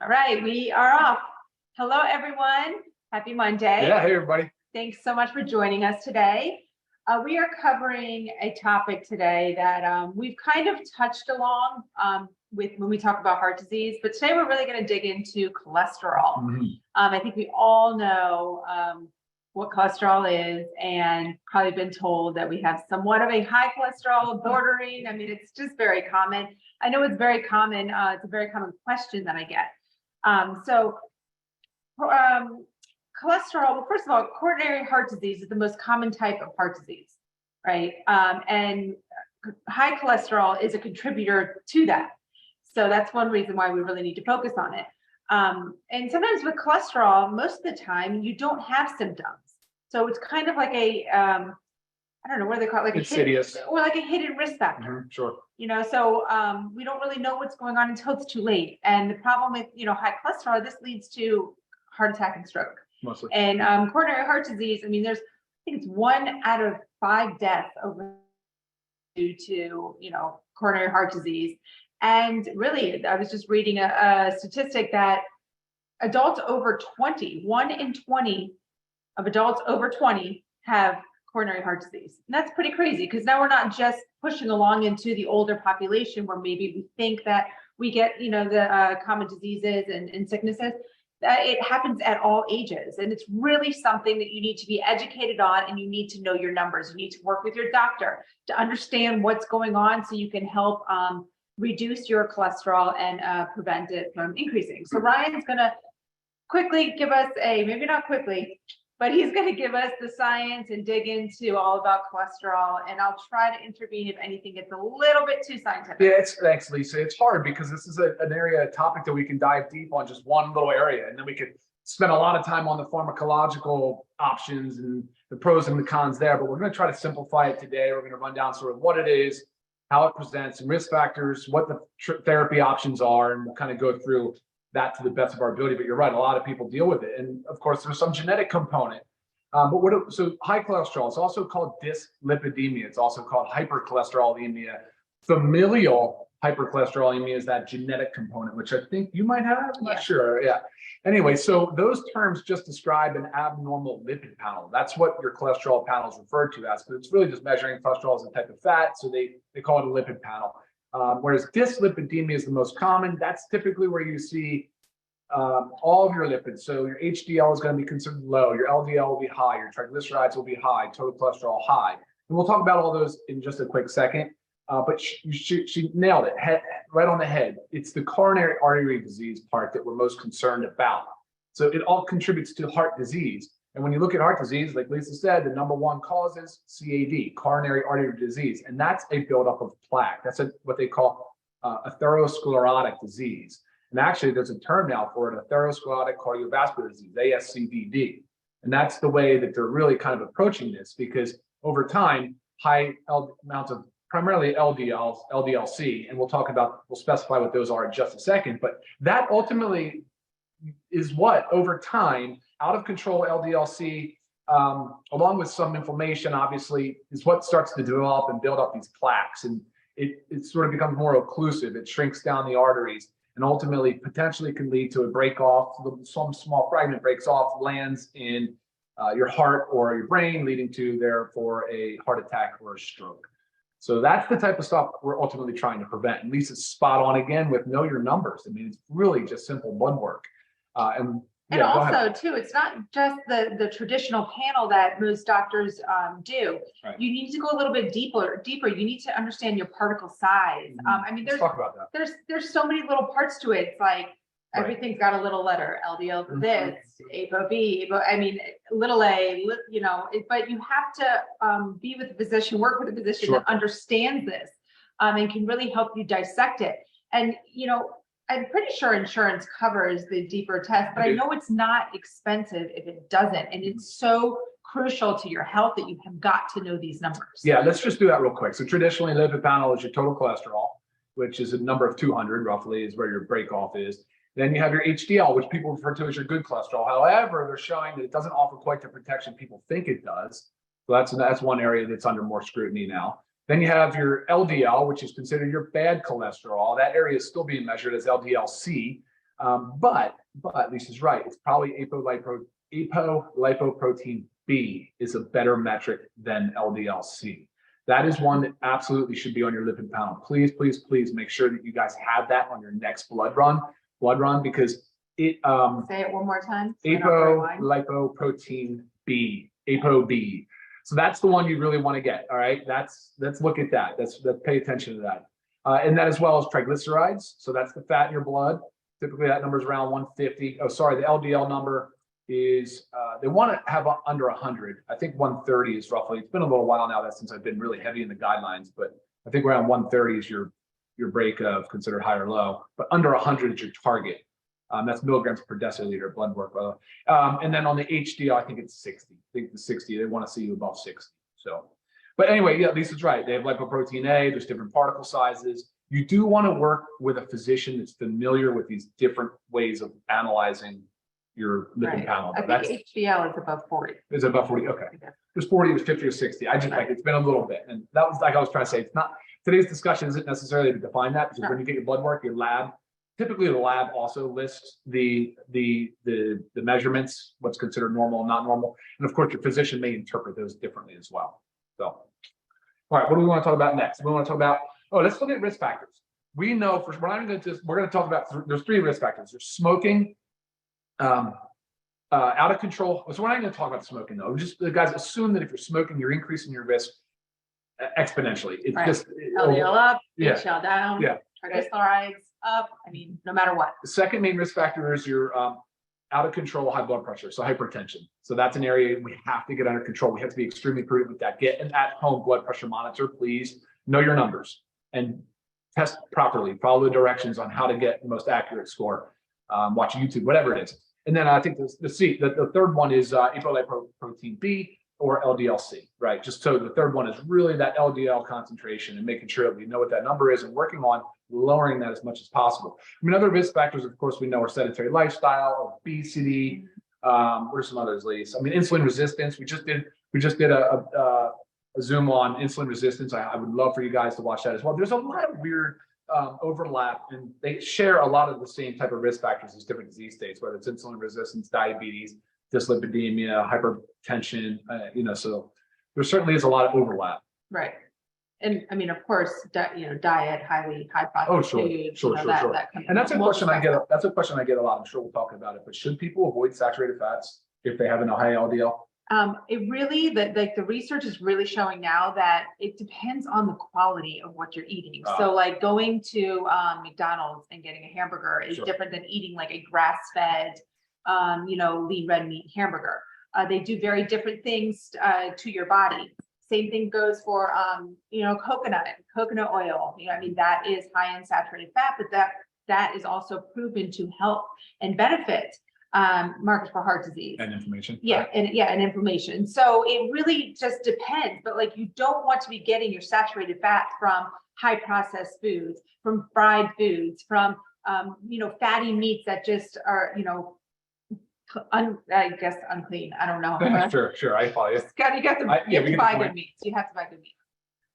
All right, we are off. Hello, everyone. Happy Monday. Yeah, hey, everybody. Thanks so much for joining us today. We are covering a topic today that we've kind of touched along with when we talk about heart disease, but today we're really going to dig into cholesterol. I think we all know what cholesterol is, and probably been told that we have somewhat of a high cholesterol, bordering. I mean, it's just very common. I know it's very common. It's a very common question that I get. Cholesterol, well, first of all, coronary heart disease is the most common type of heart disease, right? And high cholesterol is a contributor to that. So that's one reason why we really need to focus on it. And sometimes with cholesterol, most of the time, you don't have symptoms. So it's kind of like a, I don't know, what do they call it? Like insidious. Like a hidden risk factor. Sure. You know, so we don't really know what's going on until it's too late. And the problem with, high cholesterol, this leads to heart attack and stroke. Mostly. And coronary heart disease, I mean, I think it's 1 out of 5 deaths due to, coronary heart disease. And really, I was just reading a statistic that adults over 20, 1 in 20 of adults over 20 have coronary heart disease. And that's pretty crazy, because now we're not just pushing along into the older population where maybe we think that we get, the common diseases and sicknesses. It happens at all ages. And it's really something that you need to be educated on, and you need to know your numbers. You need to work with your doctor to understand what's going on so you can help reduce your cholesterol and prevent it from increasing. So Ryan's going to quickly give us maybe not quickly, but he's going to give us the science and dig into all about cholesterol. And I'll try to intervene if anything gets a little bit too scientific. Yeah, thanks, Lisa. It's hard because this is a topic that we can dive deep on just one little area. And then we could spend a lot of time on the pharmacological options and the pros and the cons there. But we're going to try to simplify it today. We're going to run down sort of what it is, how it presents, and risk factors, what the therapy options are, and we'll kind of go through that to the best of our ability. But you're right, a lot of people deal with it, and of course there's some genetic component. So high cholesterol is also called dyslipidemia. It's also called hypercholesterolemia. Familial hypercholesterolemia is that genetic component, which I think you might have. I'm not sure. Yeah. Anyway, so those terms just describe an abnormal lipid panel. That's what your cholesterol panel is referred to as, but it's really just measuring cholesterol as a type of fat. So they call it a lipid panel. Whereas dyslipidemia is the most common. That's typically where you see all of your lipids. So your HDL is going to be considered low, your LDL will be high, your triglycerides will be high, total cholesterol high. And we'll talk about all those in just a quick second. But she nailed it, right on the head. It's the coronary artery disease part that we're most concerned about. So it all contributes to heart disease. And when you look at heart disease, like Lisa said, the number one cause is CAD, coronary artery disease. And that's a buildup of plaque. That's what they call atherosclerotic disease. And actually, there's a term now for it, atherosclerotic cardiovascular disease, ASCVD. And that's the way that they're really kind of approaching this, because over time, high amounts of primarily LDLC, and we'll specify what those are in just a second, but that ultimately is what, over time, out of control LDLC, along with some inflammation, obviously, is what starts to develop and build up these plaques. And it sort of becomes more occlusive. It shrinks down the arteries and ultimately potentially can lead to a break off. Some small fragment breaks off, lands in your heart or your brain, leading to, therefore, a heart attack or a stroke. So that's the type of stuff we're ultimately trying to prevent. And Lisa's spot on again with know your numbers. I mean, it's really just simple blood work. And also, too, it's not just the traditional panel that most doctors do. Right. You need to go a little bit deeper. You need to understand your particle size. I mean, Let's talk about that. There's so many little parts to it. It's like everything's got a little letter. LDL for this, ApoB, I mean, little a, but you have to be with a physician, work with a physician that understands this and can really help you dissect it. And, I'm pretty sure insurance covers the deeper test, but I know it's not expensive if it doesn't. And it's so crucial to your health that you have got to know these numbers. Yeah, let's just do that real quick. So traditionally, lipid panel is your total cholesterol, which is a number of 200 roughly is where your break off is. Then you have your HDL, which people refer to as your good cholesterol. However, they're showing that it doesn't offer quite the protection people think it does. So that's one area that's under more scrutiny now. Then you have your LDL, which is considered your bad cholesterol. That area is still being measured as LDLC. But Lisa's right. It's probably apolipoprotein B is a better metric than LDL-C. That is one that absolutely should be on your lipid panel. Please, please, please make sure that you guys have that on your next blood run, because it Say it one more time. apolipoprotein B, ApoB. So that's the one you really want to get. All right, let's look at that. Let's pay attention to that. And that as well as triglycerides. So that's the fat in your blood. Typically that number is around 150. Oh, sorry, the LDL number is, they want to have under 100. I think 130 is roughly, it's been a little while now that since I've been really heavy in the guidelines, but I think around 130 is your break of considered high or low, but under 100 is your target. That's milligrams per deciliter blood work. And then on the HDL, I think it's 60. I think the 60, they want to see you above 60. So, but anyway, yeah, Lisa's right. They have lipoprotein A, there's different particle sizes. You do want to work with a physician that's familiar with these different ways of analyzing your lipid panel. I think HDL is above 40. Is it above 40? Okay. There's 40, there's 50 or 60. I just like, it's been a little bit. And that was like I was trying to say, it's not, today's discussion isn't necessarily to define that, because when you get your blood work, your lab, typically the lab also lists the measurements, what's considered normal and not normal. And of course, your physician may interpret those differently as well. So, all right, what do we want to talk about next? We want to talk about, let's look at risk factors. We know we're going to talk about, there's 3 risk factors. There's smoking, out of control. So we're not going to talk about smoking though. Just guys, assume that if you're smoking, you're increasing your risk exponentially. It's just LDL up, yeah. HDL down, yeah. triglycerides up. I mean, no matter what. The second main risk factor is your out of control high blood pressure, so hypertension. So that's an area we have to get under control. We have to be extremely prudent with that. Get an at-home blood pressure monitor, please. Know your numbers and test properly. Follow the directions on how to get the most accurate score. Watch YouTube, whatever it is. And then I think the third one is apolipoprotein B or LDL-C, right? Just so the third one is really that LDL concentration and making sure that we know what that number is and working on lowering that as much as possible. I mean, other risk factors, of course, we know are sedentary lifestyle, obesity. What are some others, Lise? I mean, insulin resistance. We just did a Zoom on insulin resistance. I would love for you guys to watch that as well. There's a lot of weird overlap, and they share a lot of the same type of risk factors as different disease states, whether it's insulin resistance, diabetes, dyslipidemia, hypertension, so there certainly is a lot of overlap. Right. And I mean, of course, diet, high processed foods. Sure. And that's a question I get. That's a question I get a lot. I'm sure we'll talk about it. But should people avoid saturated fats if they have a high LDL? It really, the research is really showing now that it depends on the quality of what you're eating. So like going to McDonald's and getting a hamburger is different than eating like a grass-fed, lean red meat hamburger. They do very different things to your body. Same thing goes for, coconut oil. I mean, that is high in saturated fat, but that is also proven to help and benefit markers for heart disease and inflammation. And inflammation. So it really just depends. But like, you don't want to be getting your saturated fat from high processed foods, from fried foods, from fatty meats that just are I guess unclean. I don't know. Sure. I follow you. You have to buy good meats. You have to buy good meats.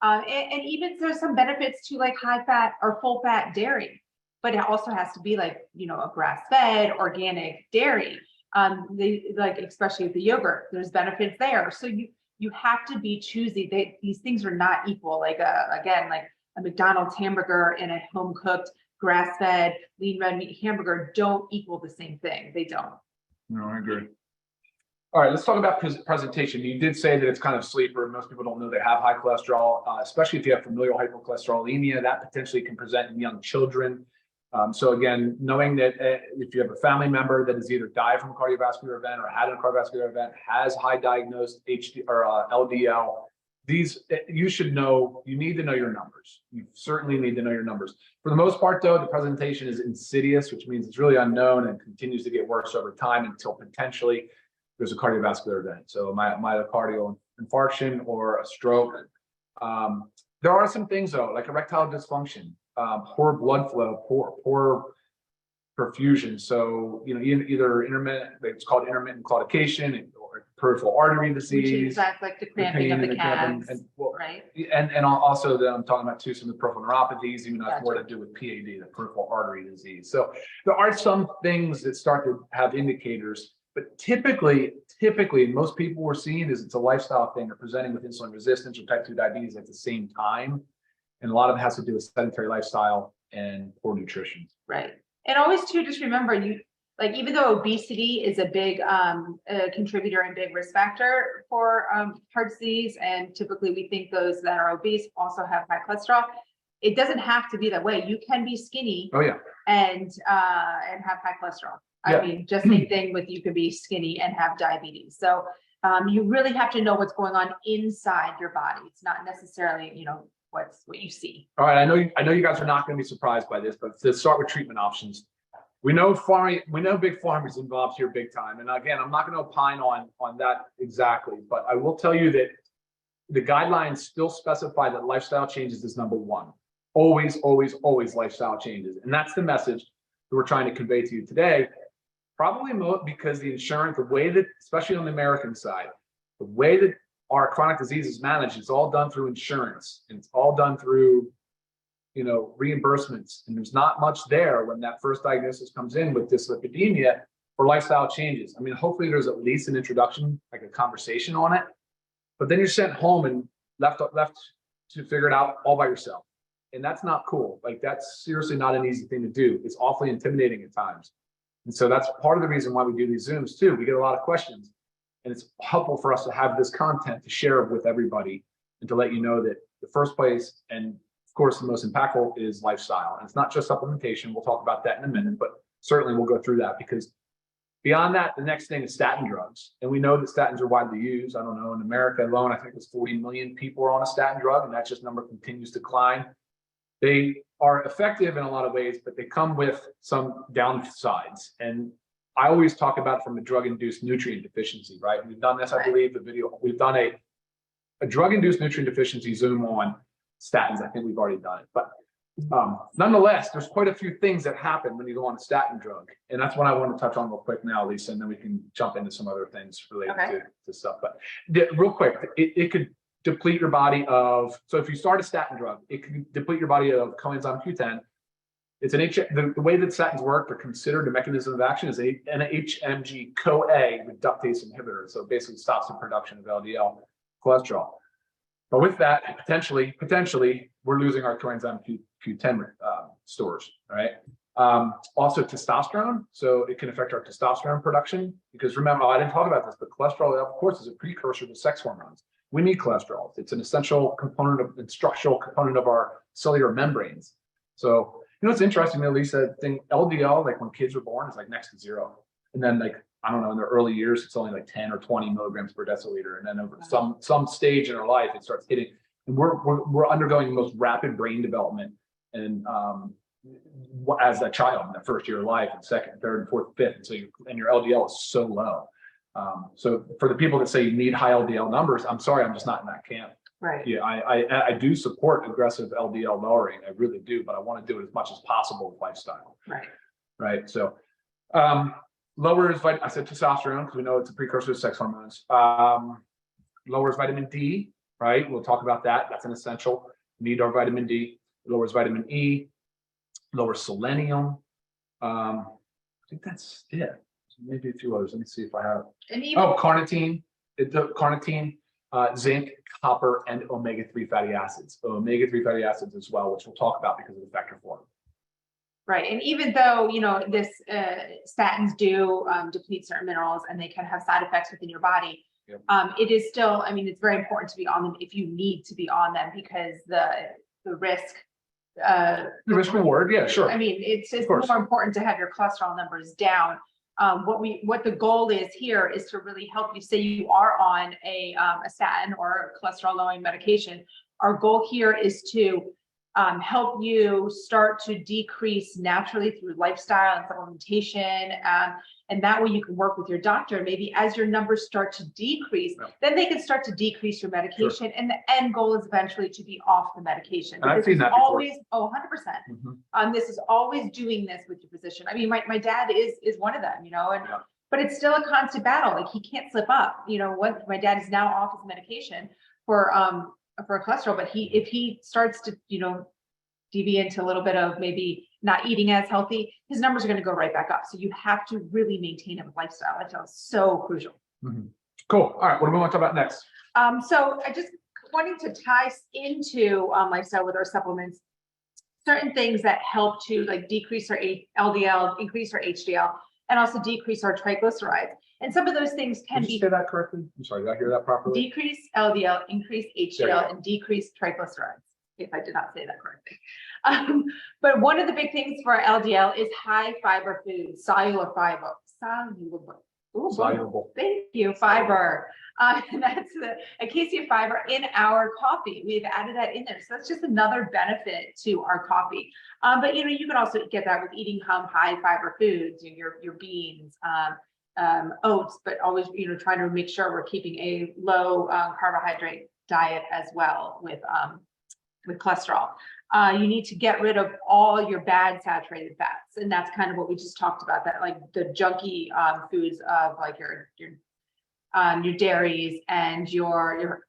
And even there's some benefits to like high fat or full fat dairy, but it also has to be like, a grass fed organic dairy. Especially with the yogurt, there's benefits there. So you have to be choosy. These things are not equal. Like a McDonald's hamburger and a home cooked grass fed lean red meat hamburger don't equal the same thing. They don't. No, I agree. All right, let's talk about presentation. You did say that it's kind of sleeper. Most people don't know they have high cholesterol, especially if you have familial hypercholesterolemia. That potentially can present in young children. So again, knowing that if you have a family member that has either died from a cardiovascular event or had a cardiovascular event, has high diagnosed LDL, you should know. You need to know your numbers. You certainly need to know your numbers. For the most part, though, the presentation is insidious, which means it's really unknown and continues to get worse over time until potentially there's a cardiovascular event. So myocardial infarction or a stroke. There are some things though, like erectile dysfunction, poor blood flow, poor perfusion. So either intermittent, it's called intermittent claudication, or peripheral artery Which is disease. that's like the cramping of the calves, right? And also that I'm talking about too, some of the peripheral neuropathies, even has more to Gotcha. do with PAD, the peripheral artery disease. So there are some things that start to have indicators, but typically, most people we're seeing is it's a lifestyle thing. They're presenting with insulin resistance or type 2 diabetes at the same time. And a lot of it has to do with sedentary lifestyle and poor nutrition. Right. And always too, just remember like, even though obesity is a big contributor and big risk factor for heart disease, and typically we think those that are obese also have high cholesterol, it doesn't have to be that way. You can be skinny. Oh yeah. And have high cholesterol. Yeah. I mean, just same thing with you can be skinny and have diabetes. So you really have to know what's going on inside your body. It's not necessarily, what you see. All right. I know you guys are not going to be surprised by this, but let's start with treatment options. We know big pharma is involved here big time. And again, I'm not going to opine on that exactly, but I will tell you that the guidelines still specify that lifestyle changes is number one. Always, always, always lifestyle changes. And that's the message that we're trying to convey to you today. Probably because the insurance, the way that, especially on the American side, the way that our chronic disease is managed, it's all done through insurance, and it's all done through, reimbursements. And there's not much there when that first diagnosis comes in with dyslipidemia for lifestyle changes. I mean, hopefully there's at least an introduction, like a conversation on it, but then you're sent home and left to figure it out all by yourself. And that's not cool. Like, that's seriously not an easy thing to do. It's awfully intimidating at times. And so that's part of the reason why we do these Zooms too. We get a lot of questions, and it's helpful for us to have this content to share with everybody and to let you know that the first place, and of course the most impactful, is lifestyle. And it's not just supplementation. We'll talk about that in a minute, but certainly we'll go through that, because beyond that, the next thing is statin drugs. And we know that statins are widely used. I don't know, in America alone, I think it's 40 million people are on a statin drug, and that just number continues to climb. They are effective in a lot of ways, but they come with some downsides. And I always talk about from a drug-induced nutrient deficiency, right? We've done this, I believe, the video. We've done a drug-induced nutrient deficiency Zoom on statins. I think we've already done it. But nonetheless, there's quite a few things that happen when you go on a statin drug. And that's what I want to touch on real quick now, Lisa, and then we can jump into some other things related to stuff. But real quick, it could deplete your body of, so if you start a statin drug, it can deplete your body of coenzyme Q10. It's the way that statins work, they're considered, the mechanism of action is an HMG-CoA reductase inhibitor. So it basically stops the production of LDL cholesterol. But with that, potentially, we're losing our coenzyme Q10 stores, right? Also testosterone. So it can affect our testosterone production, because remember, I didn't talk about this, but cholesterol, of course, is a precursor to sex hormones. We need cholesterol. It's an essential component and structural component of our cellular membranes. So, it's interesting that Lisa think LDL, like when kids were born, is like next to zero. And then, like, I don't know, in their early years, it's only like 10 or 20 milligrams per deciliter. And then over some stage in our life, it starts hitting. And we're undergoing the most rapid brain development, and as a child in the first year of life, and second, third, and fourth, fifth. And so your LDL is so low. So for the people that say you need high LDL numbers, I'm sorry, I'm just not in that camp. Right. Yeah, I do support aggressive LDL lowering. I really do, but I want to do it as much as possible with lifestyle. Right. Right. So lowers, I said testosterone, because we know it's a precursor to sex hormones. Lowers vitamin D, right? We'll talk about that. That's an essential. We need our vitamin D. It lowers vitamin E, lowers selenium. I think that's it. Maybe a few others. Let me see if I have. Carnitine. Carnitine, zinc, copper, and omega-3 fatty acids. So omega-3 fatty acids as well, which we'll talk about because of the factor form. Right. And even though, this statins do deplete certain minerals, and they can have side effects within your body, yep. It is still, it's very important to be on them if you need to be on them, because the risk. The risk reward. Yeah, sure. It's more important to have your cholesterol numbers down. What the goal is here is to really help you. Say you are on a statin or a cholesterol lowering medication. Our goal here is to help you start to decrease naturally through lifestyle and supplementation. And that way you can work with your doctor. Maybe as your numbers start to decrease, then they can start to decrease your medication. Sure. And the end goal is eventually to be off the medication. And I've seen that always, before. 100%. This is always doing this with your physician. My dad is one of them, and but it's still a constant battle. Like he can't slip up. You know, what my dad is now off his medication for cholesterol, but if he starts to, you know, deviate into a little bit of maybe not eating as healthy, his numbers are going to go right back up. So you have to really maintain a lifestyle. Lifestyle is so crucial. Mm-hmm. Cool. All right. What do we want to talk about next? So I just wanting to tie into lifestyle with our supplements, certain things that help to like decrease our LDL, increase our HDL, and also decrease our triglycerides. And some of those things can Did you say that correctly? I'm sorry, did I hear that properly? Decrease LDL, increase HDL, and decrease triglycerides, if I did not say that correctly. But one of the big things for LDL is high fiber foods, soluble fiber. Soluble. Thank you, fiber. And that's a case of fiber in our coffee. We've added that in there. So that's just another benefit to our coffee. But you know, you can also get that with eating high fiber foods, your beans, oats, but always, you know, trying to make sure we're keeping a low carbohydrate diet as well with cholesterol. You need to get rid of all your bad saturated fats. And that's kind of what we just talked about, that like the junky foods of like your dairies and your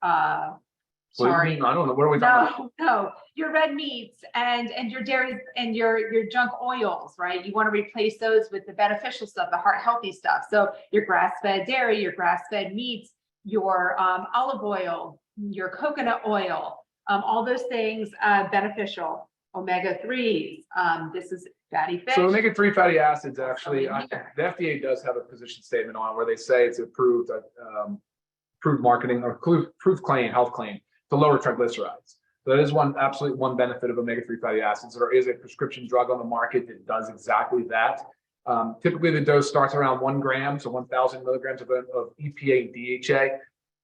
sorry. I don't know. What are we talking about? No, your red meats and your dairies and your junk oils, right? You want to replace those with the beneficial stuff, the heart healthy stuff. So your grass-fed dairy, your grass-fed meats, your olive oil, your coconut oil, all those things beneficial. Omega-3s. This is fatty fish. So omega-3 fatty acids, actually, the FDA does have a position statement on it where they say it's approved marketing or approved claim, health claim to lower triglycerides. So that is absolutely one benefit of omega-3 fatty acids. There is a prescription drug on the market that does exactly that. Typically, the dose starts around 1 gram, so 1,000 milligrams of EPA and DHA.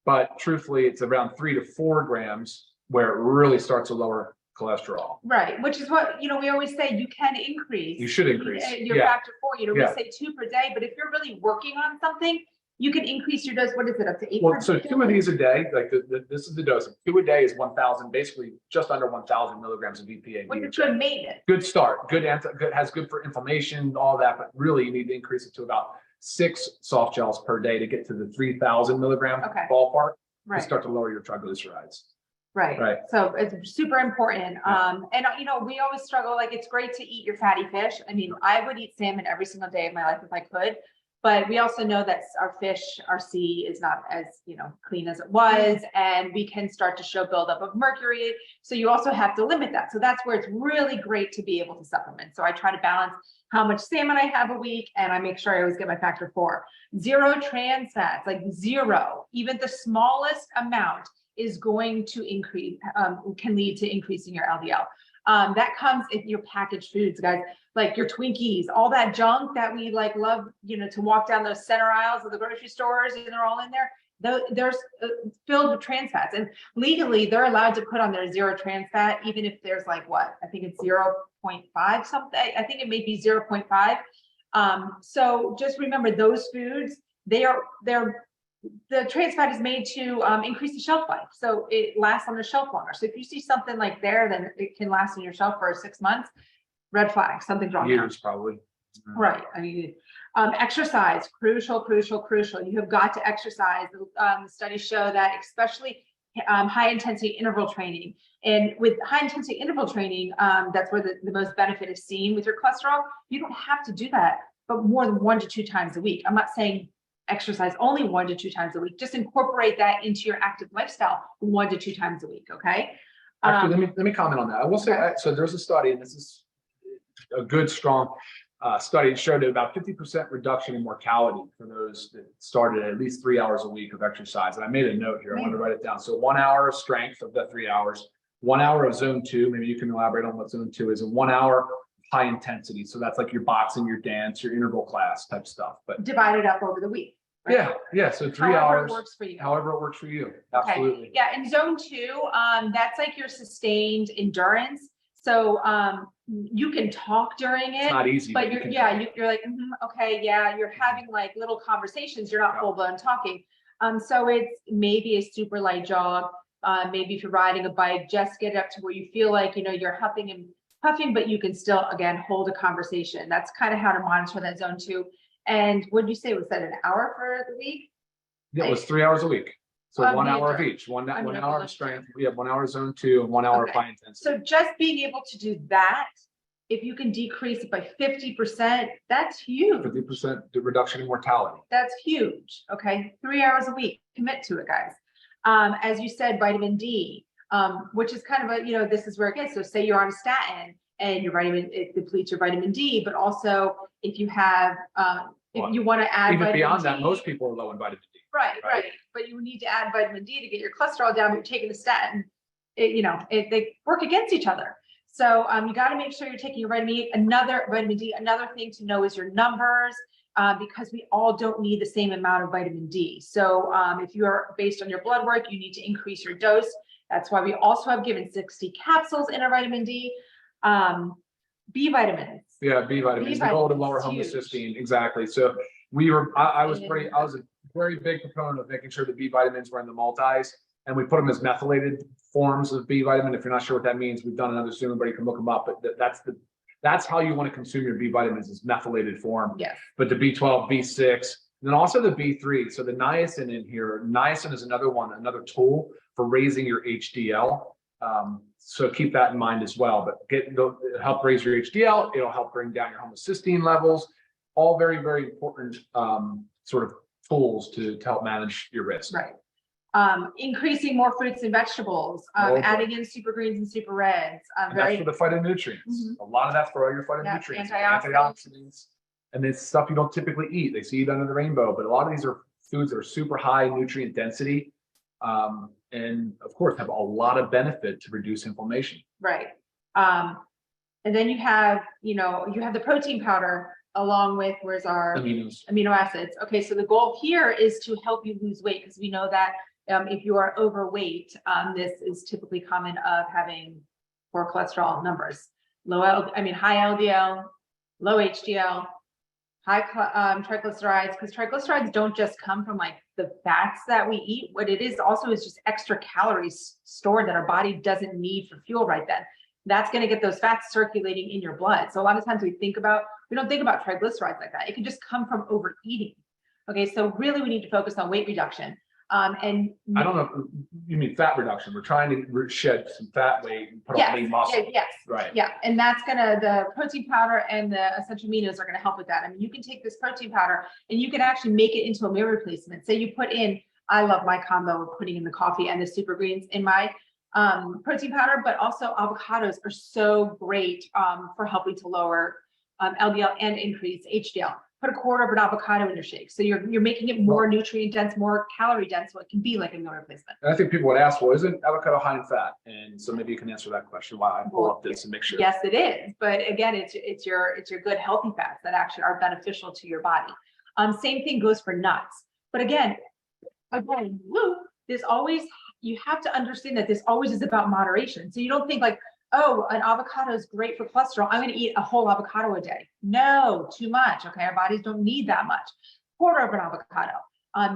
But truthfully, it's around 3 to 4 grams where it really starts to lower cholesterol. Right, which is what, you know, we always say you can increase. You should increase. Your factor 4, you know, we say 2 per day, but if you're really working on something, you can increase your dose. What is it, up to 8? Well, so 2 of these a day, like this is the dose. 2 a day is 1,000, basically just under 1,000 milligrams of EPA. Which is good maintenance. Good start. Good has good for inflammation, all that, but really you need to increase it to about 6 soft gels per day to get to the 3,000 milligram ballpark to start to lower your triglycerides. Right. So it's super important. And you know, we always struggle, like it's great to eat your fatty fish. I mean, I would eat salmon every single day of my life if I could, but we also know that our sea is not as, you know, clean as it was, and we can start to show buildup of mercury. So you also have to limit that. So that's where it's really great to be able to supplement. So I try to balance how much salmon I have a week, and I make sure I always get my factor 4. 0 trans fats, like 0, even the smallest amount is going to increase, can lead to increasing your LDL. That comes in your packaged foods, guys, like your Twinkies, all that junk that we like love, you know, to walk down those center aisles of the grocery stores, and they're all in there. There's filled with trans fats, and legally they're allowed to put on their 0 trans fat, even if there's like what, I think it's 0.5 something. I think it may be 0.5. So just remember those foods, the trans fat is made to increase the shelf life. So it lasts on the shelf longer. So if you see something like there, then it can last on your shelf for 6 months. Red flag, something's wrong. Years, probably. Right. I mean, exercise, crucial. You have got to exercise. Studies show that, especially high intensity interval training. And with high intensity interval training, that's where the most benefit is seen with your cholesterol. You don't have to do that, but more than 1 to 2 times a week. I'm not saying exercise only 1 to 2 times a week. Just incorporate that into your active lifestyle 1 to 2 times a week. Okay. Actually, let me comment on that. I will say, so there's a study, and this is a good, strong study that showed about 50% reduction in mortality for those that started at least 3 hours a week of exercise. And I made a note here. I want to write it down. So 1 hour of strength of the 3 hours, 1 hour of zone 2. Maybe you can elaborate on what zone 2 is, and 1 hour high intensity. So that's like your boxing, your dance, your interval class type stuff. But divided up over the week. Right? Yeah. So 3 hours. It works for you. However it works for you. Absolutely. Okay. Yeah. And zone 2, that's like your sustained endurance. So you can talk during it. It's not easy. But you're like, okay, yeah, you're having like little conversations. You're not full blown talking. So it's maybe a super light jog. Maybe if you're riding a bike, just get up to where you feel like, you know, you're huffing and puffing, but you can still, again, hold a conversation. That's kind of how to monitor that zone 2. And would you say, was that an hour for the week? It was 3 hours a week. So 1 hour of Major. each, one I mean, hour okay, of strength. We have 1 hour of zone 2 and 1 hour of Okay. high intensity. So just being able to do that, if you can decrease it by 50%, that's huge. 50% reduction in mortality. That's huge. Okay. 3 hours a week. Commit to it, guys. As you said, vitamin D, which is kind of a, this is where it gets. So say you're on a statin and it depletes your vitamin D, but also if you have, if you want to add even beyond that, D, most people are low in vitamin D. Right. But you need to add vitamin D to get your cholesterol down. But you're taking a statin, they work against each other. So you got to make sure you're taking your vitamin D. Another thing to know is your numbers, because we all don't need the same amount of vitamin D. So if you're based on your blood work, you need to increase your dose. That's why we also have given 60 capsules in our vitamin D. B vitamins. Yeah, B vitamins, the goal to lower homocysteine. Exactly. So I was a very big proponent of making sure the B vitamins were in the multis, and we put them as methylated forms of B vitamin. If you're not sure what that means, we've done another Zoom, everybody can look them up, but that's how you want to consume your B vitamins, is methylated form. Yes. But the B12, B6, and then also the B3. So the niacin in here, niacin is another one, tool for raising your HDL. So keep that in mind as well, but it'll help raise your HDL. It'll help bring down your homocysteine levels. All very, very important sort of tools to help manage your risk. Right. Increasing more fruits and vegetables, adding in super greens and super reds. That's for the phytonutrients. A lot of that's for all your phytonutrients, antioxidants, and it's stuff you don't typically eat. They see it under the rainbow, but a lot of these are foods that are super high nutrient density. And of course have a lot of benefit to reduce inflammation. Right. And then you have the protein powder along with, where's our amino acids. Okay. So the goal here is to help you lose weight, because we know that if you are overweight, this is typically common of having poor cholesterol numbers, high LDL, low HDL, high triglycerides, because triglycerides don't just come from like the fats that we eat. What it is also is just extra calories stored that our body doesn't need for fuel right then. That's going to get those fats circulating in your blood. So a lot of times we don't think about triglycerides like that. It can just come from overeating. Okay, so really we need to focus on weight reduction. And I don't know, you mean fat reduction. We're trying to shed some fat weight and put on lean muscle. Yes. Right. Yeah. And that's the protein powder and the essential aminos are going to help with that. I mean, you can take this protein powder and you can actually make it into a meal replacement. Say you put in, I love my combo of putting in the coffee and the super greens in my protein powder, but also avocados are so great for helping to lower LDL and increase HDL. Put a quarter of an avocado in your shake. So you're making it more nutrient dense, more calorie dense, so it can be like a meal replacement. And I think people would ask, well, isn't avocado high in fat? And so maybe you can answer that question while I pull up this and make sure. Yes, it is. But again, it's your good healthy fats that actually are beneficial to your body. Same thing goes for nuts. But again, you have to understand that this always is about moderation. So you don't think like, oh, an avocado is great for cholesterol, I'm going to eat a whole avocado a day. No, too much. Okay. Our bodies don't need that much. Quarter of an avocado.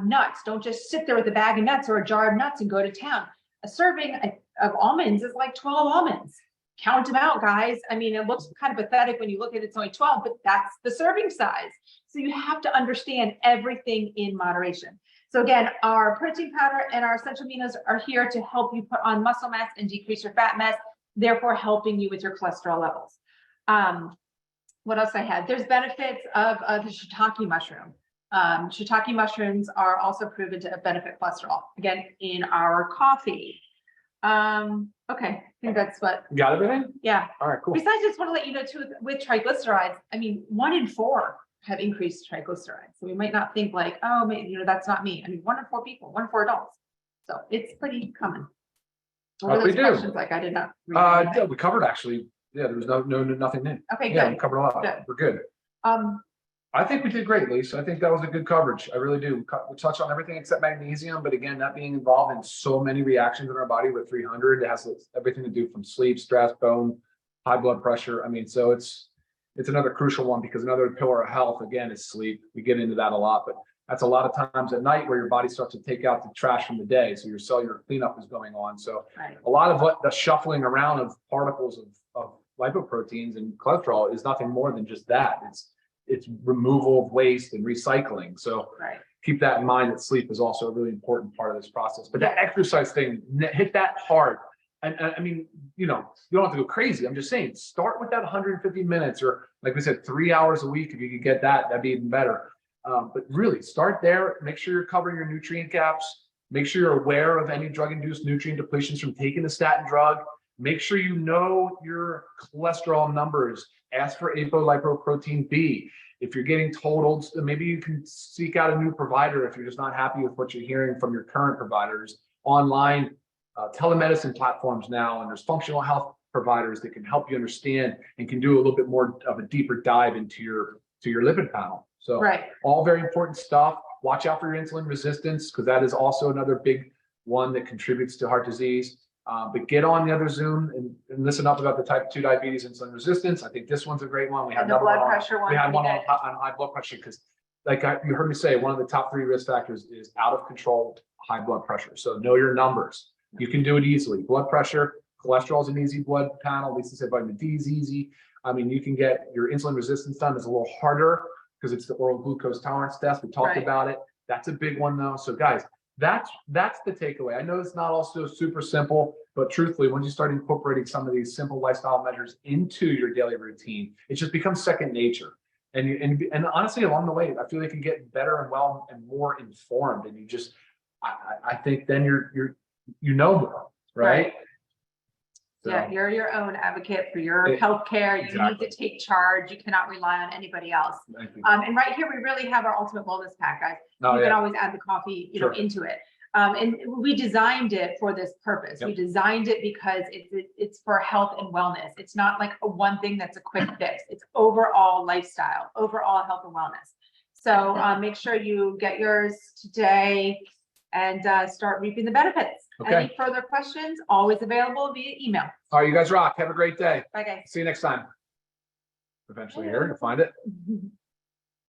Nuts. Don't just sit there with a bag of nuts or a jar of nuts and go to town. A serving of almonds is like 12 almonds. Count them out, guys. I mean, it looks kind of pathetic when you look at it, it's only 12, but that's the serving size. So you have to understand everything in moderation. So again, our protein powder and our essential aminos are here to help you put on muscle mass and decrease your fat mass, therefore helping you with your cholesterol levels. What else I had? There's benefits of the shiitake mushroom. Shiitake mushrooms are also proven to benefit cholesterol, again, in our coffee. Okay, I think that's what. Got everything? Yeah. All right, cool. Besides, I just want to let you know too, with triglycerides, I mean, 1 in 4 have increased triglycerides. So we might not think like, oh, maybe, that's not me. I mean, 1 in 4 people, 1 in 4 adults. So it's pretty common. What were those questions like? I did not read yeah, we covered actually. Yeah, there was nothing new. Okay, yeah, good. We covered a lot. Good. We're good. I think we did great, Lisa. I think that was a good coverage. I really do. We touched on everything except magnesium, but again, that being involved in so many reactions in our body with 300, it has everything to do from sleep, stress, bone, high blood pressure. I mean, so it's another crucial one, because another pillar of health, again, is sleep. We get into that a lot, but that's a lot of times at night where your body starts to take out the trash from the day. So your cellular cleanup is going on. So a lot of what the shuffling around of particles of lipoproteins and cholesterol is nothing more than just that. it's removal of waste and recycling. So Right. keep that in mind, that sleep is also a really important part of this process. But that exercise thing, hit that hard. And I mean, you don't have to go crazy. I'm just saying, start with that 150 minutes, or like we said, 3 hours a week. If you could get that, that'd be even better. But really start there. Make sure you're covering your nutrient gaps. Make sure you're aware of any drug-induced nutrient depletions from taking the statin drug. Make sure you know your cholesterol numbers. Ask for apolipoprotein B. If you're getting told, maybe you can seek out a new provider if you're just not happy with what you're hearing from your current providers. Online telemedicine platforms now, and there's functional health providers that can help you understand and can do a little bit more of a deeper dive into your lipid panel. So all very important stuff. Watch out for your insulin resistance, because that is also another big one that contributes to heart disease. But get on the other Zoom and listen up about the type 2 diabetes, insulin resistance. I think this one's a great one. We had the blood pressure one. We had one on high blood pressure, because you heard me say, one of the top 3 risk factors is out of control high blood pressure. So know your numbers. You can do it easily. Blood pressure, cholesterol is an easy blood panel. Lisa said vitamin D is easy. I mean, you can get your insulin resistance done. It's a little harder because it's the oral glucose tolerance test. We talked about it. That's a big one though. So guys, that's the takeaway. I know it's not also super simple, but truthfully, once you start incorporating some of these simple lifestyle measures into your daily routine, it just becomes second nature. And honestly, along the way, I feel like you get better and well and more informed. And you just, I think then you know more, right? So, yeah, you're your own advocate for your healthcare. You need to take charge. You cannot rely on anybody else. And right here, we really have our ultimate wellness pack, guys. You can always add the coffee, into it. And we designed it for this purpose. We designed it because it's for health and wellness. It's not like one thing that's a quick fix. It's overall lifestyle, overall health and wellness. So make sure you get yours today and start reaping the benefits. Any further questions, always available via email. All right, you guys rock. Have a great day. Bye, guys. See you next time. Eventually here, you'll find it.